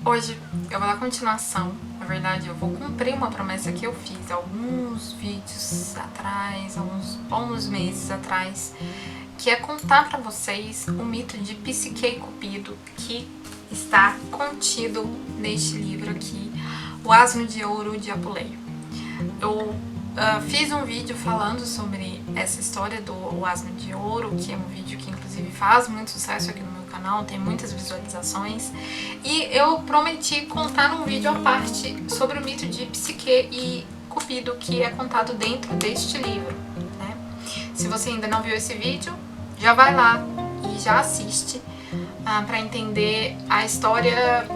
Hoje eu vou dar continuação, na verdade eu vou cumprir uma promessa que eu fiz alguns vídeos atrás, alguns bons meses atrás, que é contar pra vocês o mito de Psique e Cupido que está contido neste livro aqui, O Asno de Ouro de Apuleio. Eu fiz um vídeo falando sobre essa história do O Asno de Ouro, que é um vídeo que inclusive faz muito sucesso aqui no meu canal, tem muitas visualizações, e eu prometi contar num vídeo à parte sobre o mito de Psique e Cupido, que é contado dentro deste livro, né? Se você ainda não viu esse vídeo, já vai lá e já assiste para entender a história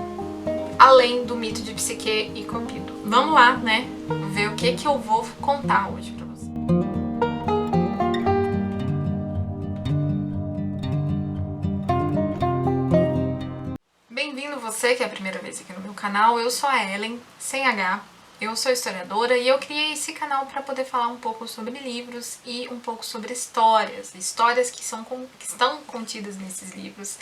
além do mito de Psique e Cupido. Vamos lá, né? Ver o que eu vou contar hoje pra você. Bem-vindo você que é a primeira vez aqui no meu canal. Eu sou a Ellen, sem H. Eu sou historiadora e eu criei esse canal para poder falar um pouco sobre livros e um pouco sobre histórias que estão contidas nesses livros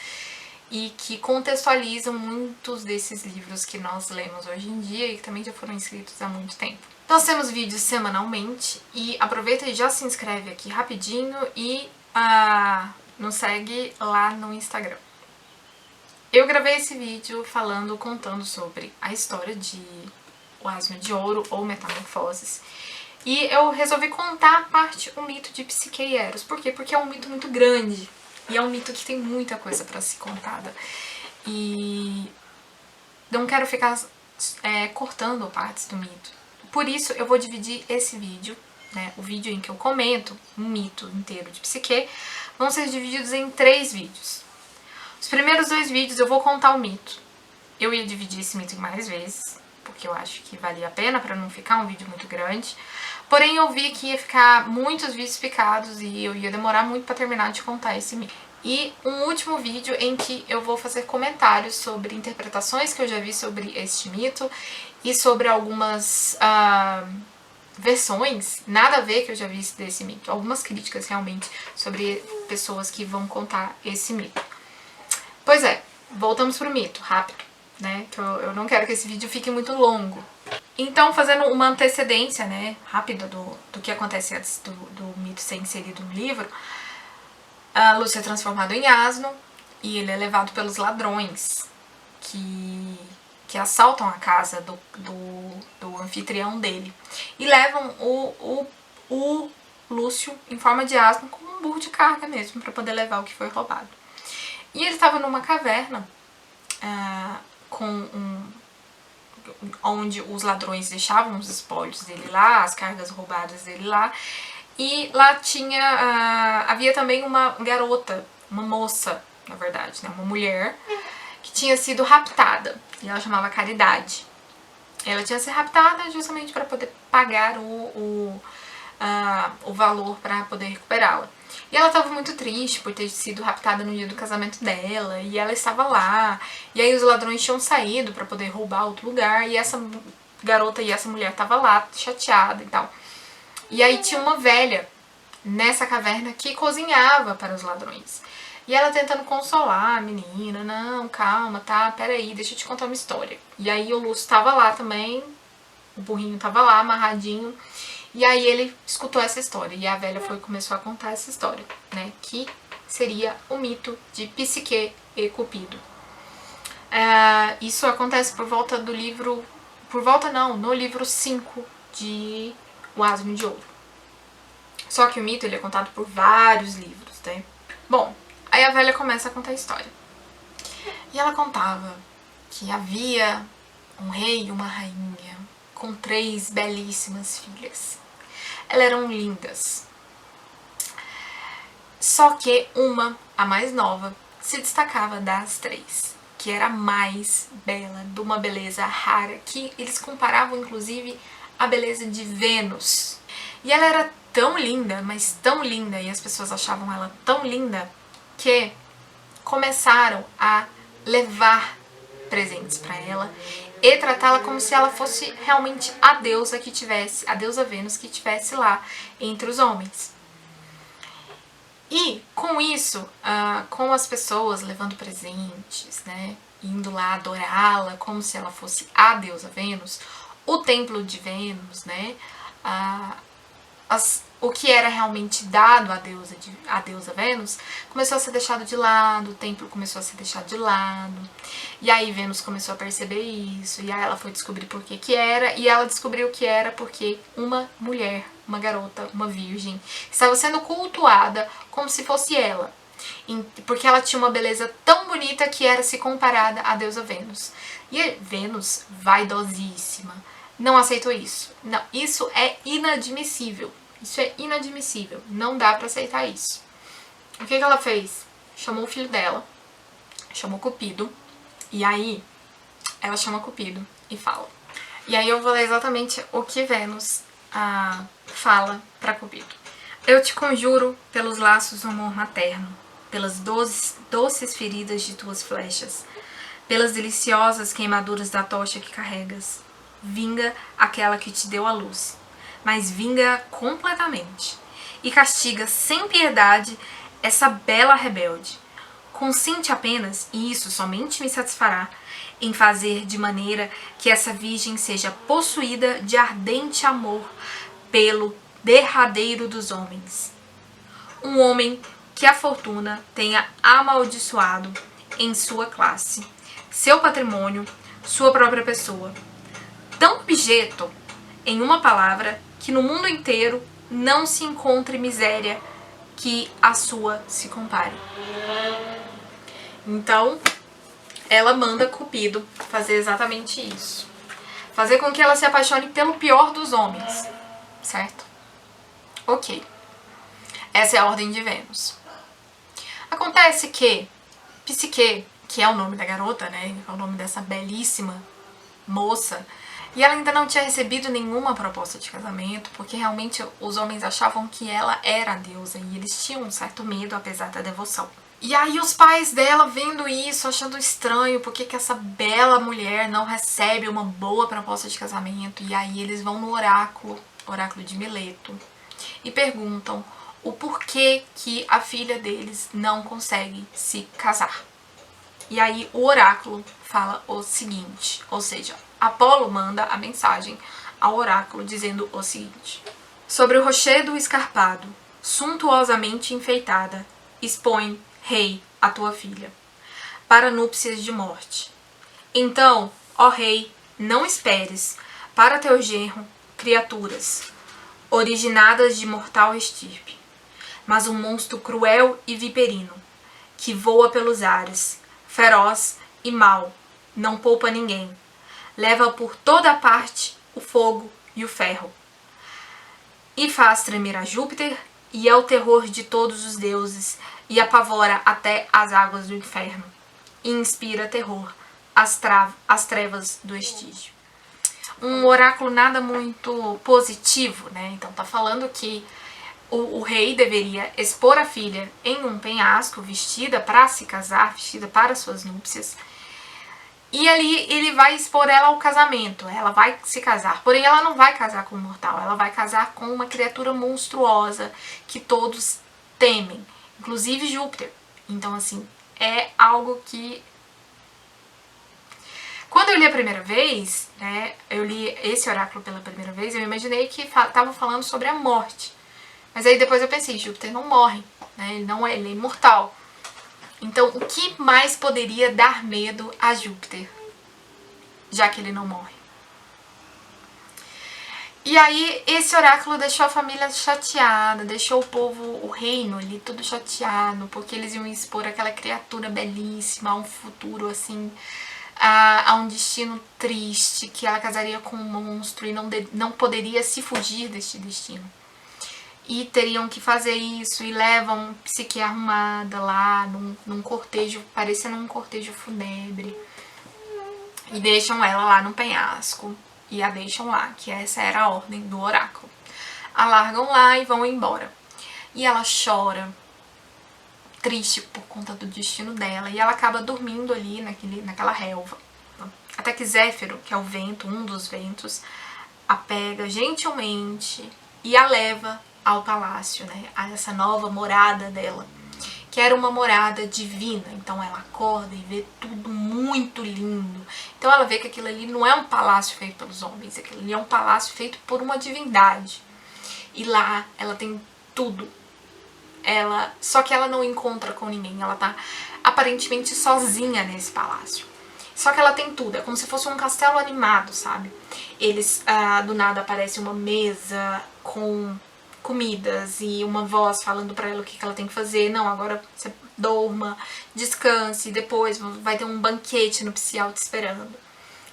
e que contextualizam muitos desses livros que nós lemos hoje em dia e que também já foram escritos há muito tempo. Nós temos vídeos semanalmente e aproveita e já se inscreve aqui rapidinho e nos segue lá no Instagram. Eu gravei esse vídeo contando sobre a história de O Asno de Ouro ou Metamorfoses. E eu resolvi contar a parte, o mito de Psique e Eros. Por quê? Porque é um mito muito grande. E é um mito que tem muita coisa pra ser contada. E não quero ficar cortando partes do mito. Por isso eu vou dividir esse vídeo, né, o vídeo em que eu comento um mito inteiro de Psique, vão ser divididos em 3 vídeos. Os primeiros 2 vídeos eu vou contar o mito. Eu ia dividir esse mito em mais vezes, porque eu acho que valia a pena para não ficar um vídeo muito grande. Porém eu vi que ia ficar muitos vídeos picados e eu ia demorar muito para terminar de contar esse mito. E um último vídeo em que eu vou fazer comentários sobre interpretações que eu já vi sobre este mito e sobre algumas versões, nada a ver que eu já vi desse mito. Algumas críticas realmente sobre pessoas que vão contar esse mito. Pois é, voltamos pro mito, rápido, né? Que eu não quero que esse vídeo fique muito longo. Então, fazendo uma antecedência, né, rápida do que acontece antes do mito ser inserido no livro, a Lúcio é transformado em asno e ele é levado pelos ladrões que assaltam a casa do anfitrião dele e levam o Lúcio em forma de asno como um burro de carga mesmo, para poder levar o que foi roubado. E ele estava numa caverna onde os ladrões deixavam os espólios dele lá, as cargas roubadas dele lá, e lá havia também uma garota, uma moça, na verdade, né, uma mulher, que tinha sido raptada, e ela chamava Caridade. Ela tinha sido raptada justamente para poder pagar o valor para poder recuperá-la. E ela estava muito triste por ter sido raptada no dia do casamento dela, e ela estava lá, e aí os ladrões tinham saído para poder roubar outro lugar, e essa garota e essa mulher estavam lá, chateada e tal. E aí tinha uma velha nessa caverna que cozinhava para os ladrões. E ela tentando consolar a menina, não, calma, tá, peraí, deixa eu te contar uma história. E aí o Lúcio tava lá também, o burrinho tava lá, amarradinho, e aí ele escutou essa história, e a velha começou a contar essa história, né, que seria o mito de Psique e Cupido. Isso acontece por volta do livro, no livro 5 de O Asno de Ouro. Só que o mito ele é contado por vários livros, né? Bom, aí a velha começa a contar a história. E ela contava que havia um rei e uma rainha com 3 belíssimas filhas. Elas eram lindas. Só que uma, a mais nova, se destacava das 3, que era a mais bela, de uma beleza rara, que eles comparavam inclusive a beleza de Vênus. E ela era tão linda, mas tão linda, e as pessoas achavam ela tão linda, que começaram a levar presentes para ela e tratá-la como se ela fosse realmente a deusa Vênus que estivesse lá entre os homens. E com isso, com as pessoas levando presentes, né, indo lá adorá-la como se ela fosse a deusa Vênus, o templo de Vênus, né? O que era realmente dado à deusa Vênus começou a ser deixado de lado, o templo começou a ser deixado de lado, e aí Vênus começou a perceber isso, e aí ela foi descobrir por que era, e ela descobriu que era porque uma mulher, uma garota, uma virgem, estava sendo cultuada como se fosse ela, porque ela tinha uma beleza tão bonita que era se comparada à deusa Vênus. E Vênus, vaidosíssima, não aceitou isso. Não, isso é inadmissível. Isso é inadmissível. Não dá pra aceitar isso. O que ela fez? Chamou o filho dela, chamou Cupido, e aí ela chama Cupido e fala. E aí eu vou ler exatamente o que Vênus fala pra Cupido. Eu te conjuro pelos laços do amor materno, pelas doces feridas de tuas flechas, pelas deliciosas queimaduras da tocha que carregas. Vinga aquela que te deu a luz, mas vinga completamente, e castiga sem piedade essa bela rebelde. Consente apenas, e isso somente me satisfará, em fazer de maneira que essa virgem seja possuída de ardente amor pelo derradeiro dos homens. Um homem que a fortuna tenha amaldiçoado em sua classe, seu patrimônio, sua própria pessoa. Tão objeto, em uma palavra, que no mundo inteiro não se encontre miséria que a sua se compare. Então, ela manda Cupido fazer exatamente isso. Fazer com que ela se apaixone pelo pior dos homens, certo? Ok. Essa é a ordem de Vênus. Acontece que Psique, que é o nome da garota, né? É o nome dessa belíssima moça, e ela ainda não tinha recebido nenhuma proposta de casamento, porque realmente os homens achavam que ela era a deusa, e eles tinham um certo medo, apesar da devoção. E aí os pais dela, vendo isso, achando estranho, porque que essa bela mulher não recebe uma boa proposta de casamento, e aí eles vão no oráculo de Mileto, e perguntam o porquê que a filha deles não consegue se casar. E aí o oráculo fala o seguinte, ou seja, Apolo manda a mensagem ao oráculo dizendo o seguinte: sobre o rochedo escarpado, suntuosamente enfeitada, expõe, rei, a tua filha, para núpcias de morte. Então, ó rei, não esperes para teu genro criaturas, originadas de mortal estirpe, mas um monstro cruel e viperino, que voa pelos ares, feroz e mau, não poupa ninguém, leva por toda a parte o fogo e o ferro, e faz tremer a Júpiter, e é o terror de todos os deuses, e apavora até as águas do inferno, e inspira terror às trevas do estígio. Um oráculo nada muito positivo, né? Então tá falando que o rei deveria expor a filha em um penhasco, vestida para se casar, vestida para suas núpcias. E ali ele vai expor ela ao casamento, ela vai se casar. Porém, ela não vai casar com um mortal, ela vai casar com uma criatura monstruosa que todos temem, inclusive Júpiter. Então, assim, é algo que... Quando eu li a primeira vez, né, eu li esse oráculo pela primeira vez, eu imaginei que estavam falando sobre a morte. Mas aí depois eu pensei, Júpiter não morre, né? Ele é imortal. Então, o que mais poderia dar medo a Júpiter, já que ele não morre? E aí, esse oráculo deixou a família chateada, deixou o povo, o reino ali, tudo chateado, porque eles iam expor aquela criatura belíssima a um futuro, assim, a um destino triste, que ela casaria com um monstro e não poderia se fugir deste destino. E teriam que fazer isso, e levam Psique arrumada lá, num cortejo, parecendo um cortejo fúnebre, e deixam ela lá no penhasco, e a deixam lá, que essa era a ordem do oráculo. A largam lá e vão embora. E ela chora, triste por conta do destino dela, e ela acaba dormindo ali naquela relva. Até que Zéfiro, que é o vento, um dos ventos, a pega gentilmente e a leva ao palácio, né, a essa nova morada dela, que era uma morada divina. Então ela acorda e vê tudo muito lindo. Então ela vê que aquilo ali não é um palácio feito pelos homens, aquilo ali é um palácio feito por uma divindade. E lá ela tem tudo. Só que ela não encontra com ninguém, ela tá aparentemente sozinha nesse palácio. Só que ela tem tudo, é como se fosse um castelo animado, sabe? Do nada aparece uma mesa com comidas e uma voz falando pra ela o que ela tem que fazer. Não, agora você dorma, descanse, depois vai ter um banquete nupcial te esperando.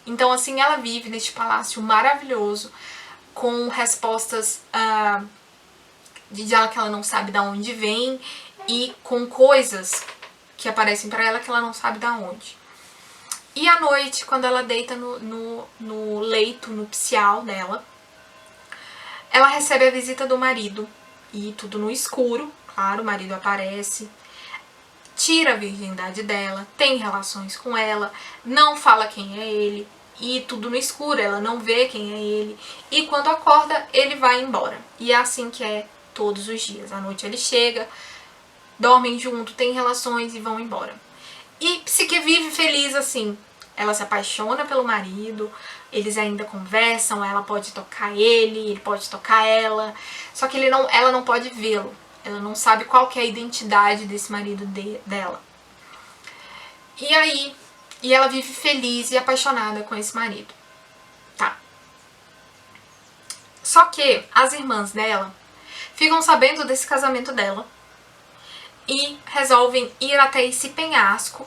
Então assim, ela vive neste palácio maravilhoso, com respostas de ela que ela não sabe de onde vem e com coisas que aparecem pra ela que ela não sabe de onde. E à noite, quando ela deita no leito nupcial dela, ela recebe a visita do marido. E tudo no escuro, claro, o marido aparece, tira a virgindade dela, tem relações com ela, não fala quem é ele, e tudo no escuro, ela não vê quem é ele. E quando acorda, ele vai embora. E é assim que é todos os dias. À noite ele chega, dormem junto, têm relações e vão embora. E Psique vive feliz assim. Ela se apaixona pelo marido, eles ainda conversam, ela pode tocar ele pode tocar ela. Só que ela não pode vê-lo. Ela não sabe qual que é a identidade desse marido dela. E ela vive feliz e apaixonada com esse marido. Tá. Só que as irmãs dela ficam sabendo desse casamento dela e resolvem ir até esse penhasco,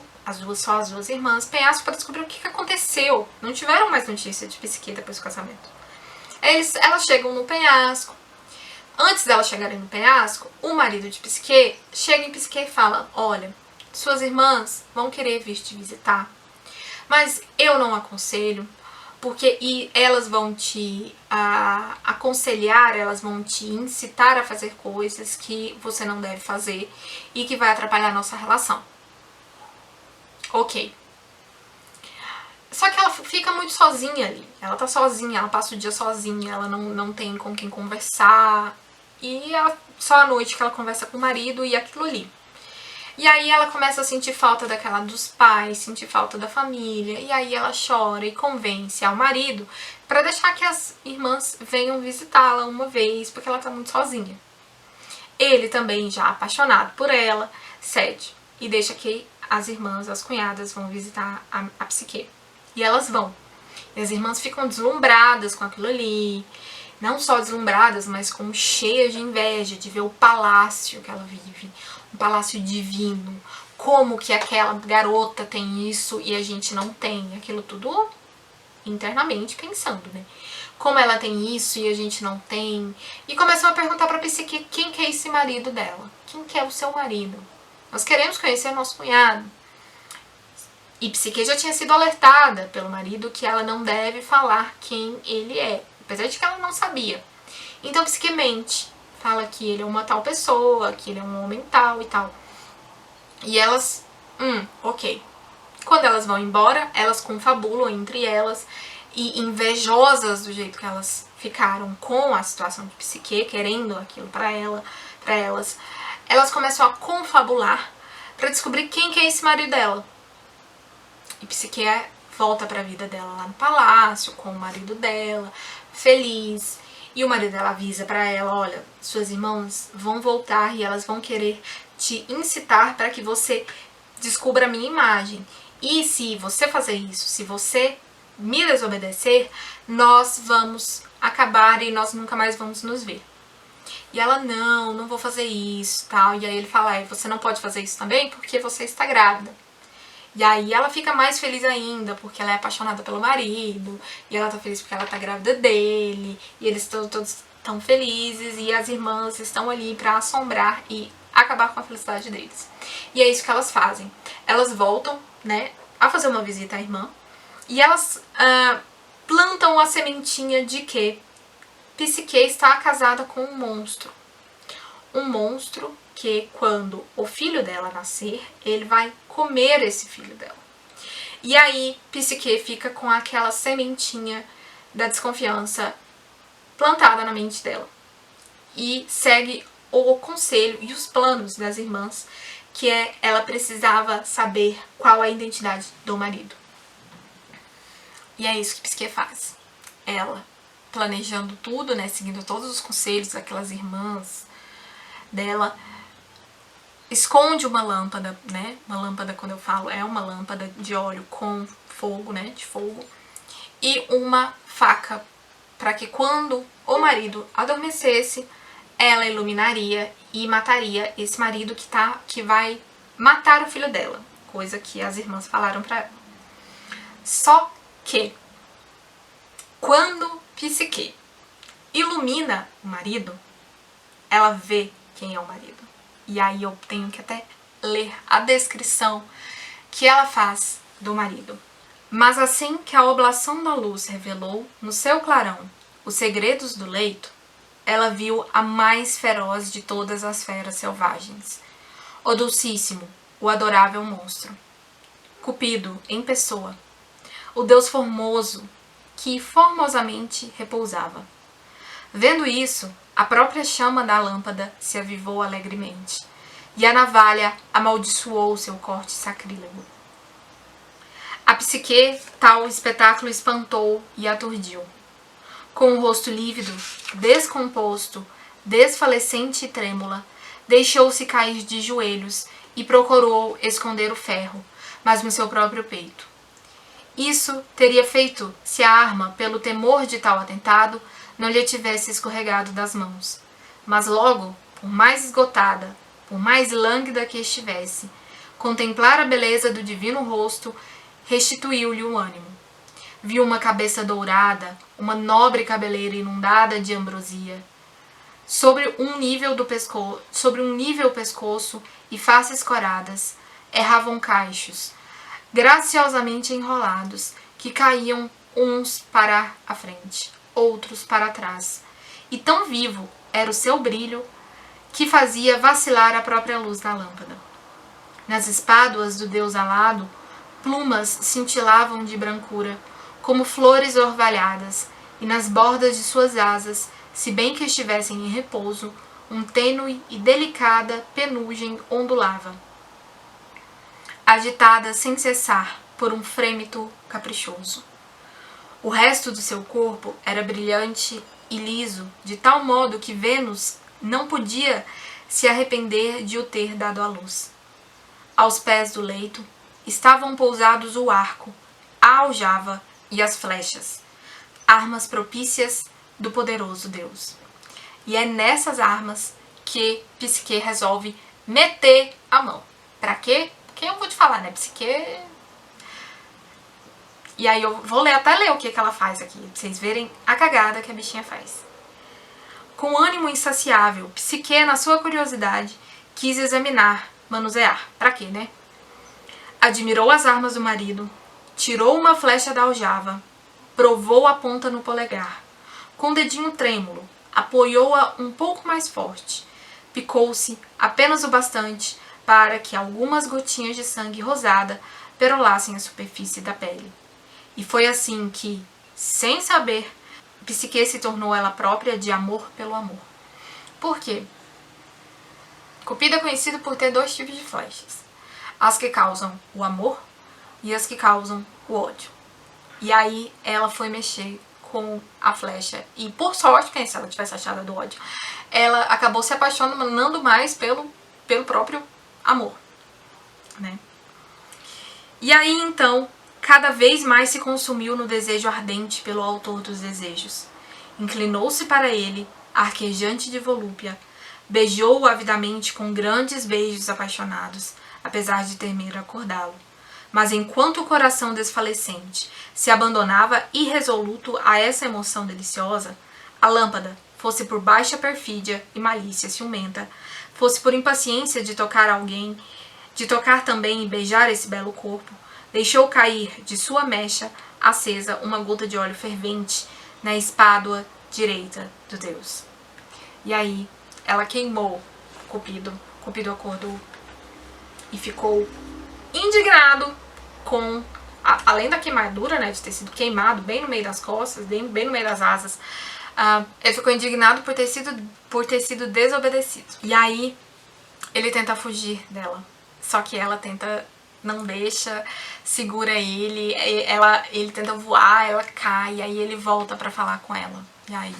só as duas irmãs, penhasco, para descobrir o que aconteceu. Não tiveram mais notícia de Psique depois do casamento. Elas chegam no penhasco. Antes delas chegarem no penhasco, o marido de Psique chega em Psique e fala: olha, suas irmãs vão querer vir te visitar, mas eu não aconselho, porque elas vão te aconselhar, elas vão te incitar a fazer coisas que você não deve fazer e que vai atrapalhar a nossa relação. Ok. Só que ela fica muito sozinha ali. Ela tá sozinha, ela passa o dia sozinha, ela não tem com quem conversar. E só à noite que ela conversa com o marido e aquilo ali. E aí ela começa a sentir falta dos pais, sentir falta da família. E aí ela chora e convence ao marido pra deixar que as irmãs venham visitá-la uma vez, porque ela tá muito sozinha. Ele também, já apaixonado por ela, cede e deixa que as irmãs, as cunhadas, vão visitar a Psique. E elas vão. E as irmãs ficam deslumbradas com aquilo ali. Não só deslumbradas, mas como cheias de inveja de ver o palácio que ela vive. Um palácio divino. Como que aquela garota tem isso e a gente não tem. Aquilo tudo internamente pensando, né? Como ela tem isso e a gente não tem. E começam a perguntar pra Psique quem que é esse marido dela. Quem que é o seu marido? Nós queremos conhecer nosso cunhado. E Psique já tinha sido alertada pelo marido que ela não deve falar quem ele é, apesar de que ela não sabia. Então Psique mente, fala que ele é uma tal pessoa, que ele é um homem tal e tal. E elas, ok. Quando elas vão embora, elas confabulam entre elas e invejosas do jeito que elas ficaram com a situação de Psique, querendo aquilo pra elas, elas começam a confabular pra descobrir quem que é esse marido dela. E Psique volta pra vida dela lá no palácio, com o marido dela, feliz. E o marido dela avisa pra ela: olha, suas irmãs vão voltar e elas vão querer te incitar para que você descubra a minha imagem. E se você fazer isso, se você me desobedecer, nós vamos acabar e nós nunca mais vamos nos ver. E ela: não vou fazer isso, tal. E aí ele fala: você não pode fazer isso também porque você está grávida. E aí ela fica mais feliz ainda, porque ela é apaixonada pelo marido, e ela tá feliz porque ela tá grávida dele, e eles todos tão felizes, e as irmãs estão ali pra assombrar e acabar com a felicidade deles. E é isso que elas fazem. Elas voltam, né, a fazer uma visita à irmã, e elas plantam a sementinha de que Psique está casada com um monstro. Um monstro que, quando o filho dela nascer, ele vai comer esse filho dela. E aí Psique fica com aquela sementinha da desconfiança plantada na mente dela. E segue o conselho e os planos das irmãs, que ela precisava saber qual a identidade do marido. E é isso que Psique faz. Ela, planejando tudo, né, seguindo todos os conselhos daquelas irmãs dela, esconde uma lâmpada, né? Uma lâmpada, quando eu falo, é uma lâmpada de óleo com fogo, né? De fogo. E uma faca, para que quando o marido adormecesse, ela iluminaria e mataria esse marido que vai matar o filho dela. Coisa que as irmãs falaram para ela. Só que, quando Psique ilumina o marido, ela vê quem é o marido. E aí eu tenho que até ler a descrição que ela faz do marido. Mas assim que a oblação da luz revelou no seu clarão os segredos do leito, ela viu a mais feroz de todas as feras selvagens, o Dulcíssimo, o adorável monstro, Cupido em pessoa, o Deus formoso que formosamente repousava. Vendo isso, a própria chama da lâmpada se avivou alegremente, e a navalha amaldiçoou seu corte sacrílego. A Psique tal espetáculo espantou e aturdiu. Com o rosto lívido, descomposto, desfalecente e trêmula, deixou-se cair de joelhos e procurou esconder o ferro, mas no seu próprio peito. Isso teria feito se a arma, pelo temor de tal atentado, não lhe tivesse escorregado das mãos. Mas logo, por mais esgotada, por mais lânguida que estivesse, contemplar a beleza do divino rosto restituiu-lhe o ânimo. Viu uma cabeça dourada, uma nobre cabeleira inundada de ambrosia. Sobre um nível pescoço e faces coradas, erravam cachos, graciosamente enrolados, que caíam uns para a frente, outros para trás. E tão vivo era o seu brilho que fazia vacilar a própria luz da lâmpada. Nas espáduas do deus alado, plumas cintilavam de brancura, como flores orvalhadas, e nas bordas de suas asas, se bem que estivessem em repouso, um tênue e delicada penugem ondulava, agitada sem cessar por um frêmito caprichoso. O resto do seu corpo era brilhante e liso, de tal modo que Vênus não podia se arrepender de o ter dado à luz. Aos pés do leito estavam pousados o arco, a aljava e as flechas, armas propícias do poderoso Deus. E é nessas armas que Psique resolve meter a mão. Pra quê? Porque eu vou te falar, né? Psique... E aí eu vou até ler o que ela faz aqui, pra vocês verem a cagada que a bichinha faz. Com ânimo insaciável, Psique, na sua curiosidade, quis examinar, manusear. Pra quê, né? Admirou as armas do marido, tirou uma flecha da aljava, provou a ponta no polegar. Com o dedinho trêmulo, apoiou-a um pouco mais forte. Picou-se apenas o bastante para que algumas gotinhas de sangue rosada perolassem a superfície da pele. E foi assim que, sem saber, Psique se tornou ela própria de amor pelo amor. Por quê? Cupido é conhecido por ter dois tipos de flechas. As que causam o amor e as que causam o ódio. E aí ela foi mexer com a flecha. E por sorte, quem se ela tivesse achado do ódio, ela acabou se apaixonando mais pelo próprio amor, né? E aí então, cada vez mais se consumiu no desejo ardente pelo autor dos desejos. Inclinou-se para ele, arquejante de volúpia, beijou-o avidamente com grandes beijos apaixonados, apesar de temer acordá-lo. Mas enquanto o coração desfalecente se abandonava irresoluto a essa emoção deliciosa, a lâmpada, fosse por baixa perfídia e malícia ciumenta, fosse por impaciência de tocar alguém, de tocar também e beijar esse belo corpo, deixou cair de sua mecha acesa uma gota de óleo fervente na espádua direita do Deus. E aí ela queimou Cupido. Cupido acordou e ficou indignado com, além da queimadura, né, de ter sido queimado bem no meio das costas, bem no meio das asas, ele ficou indignado por ter sido desobedecido. E aí ele tenta fugir dela. só que ela tenta, não deixa, segura ele, ele tenta voar, ela cai, aí ele volta pra falar com ela. E aí...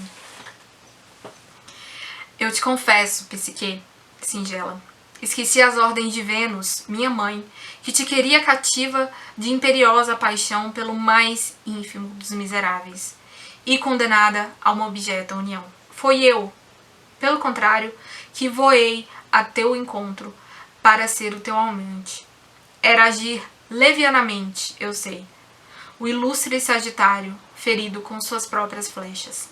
Eu te confesso, psique singela, esqueci as ordens de Vênus, minha mãe, que te queria cativa de imperiosa paixão pelo mais ínfimo dos miseráveis, e condenada a uma objeto união. Foi eu, pelo contrário, que voei a teu encontro para ser o teu amante. Era agir levianamente, eu sei, o ilustre Sagitário, ferido com suas próprias flechas.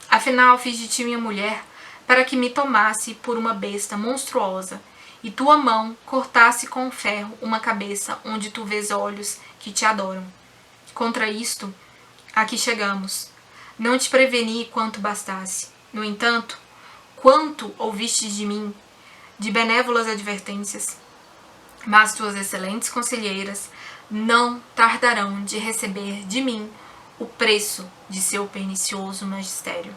Afinal, fiz de ti minha mulher para que me tomasse por uma besta monstruosa, e tua mão cortasse com ferro uma cabeça onde tu vês olhos que te adoram. Contra isto, aqui chegamos. Não te preveni quanto bastasse. No entanto, quanto ouviste de mim, de benévolas advertências, mas tuas excelentes conselheiras não tardarão de receber de mim o preço de seu pernicioso magistério.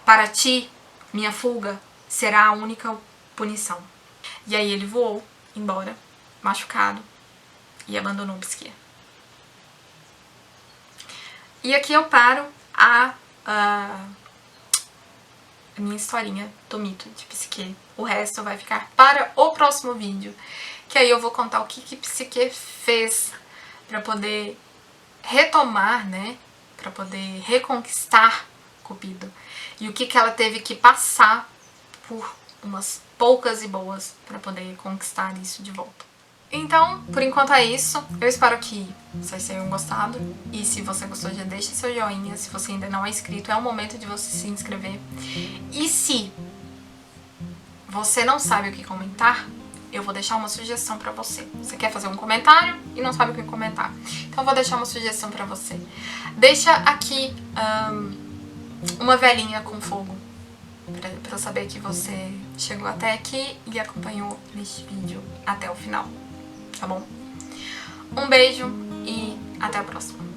Para ti, minha fuga será a única punição. E aí ele voou embora, machucado, e abandonou Psique. E aqui eu paro a minha historinha do mito de Psique. O resto vai ficar para o próximo vídeo, que aí eu vou contar o que Psique fez para poder retomar, né, para poder reconquistar Cupido, e o que ela teve que passar por umas poucas e boas para poder conquistar isso de volta. Então, por enquanto é isso. Eu espero que vocês tenham gostado. E se você gostou, já deixa seu joinha. Se você ainda não é inscrito, é o momento de você se inscrever. E se você não sabe o que comentar, eu vou deixar uma sugestão pra você. Você quer fazer um comentário e não sabe o que comentar, então eu vou deixar uma sugestão pra você. Deixa aqui uma velhinha com fogo, pra eu saber que você chegou até aqui e acompanhou neste vídeo até o final, tá bom? Um beijo e até a próxima.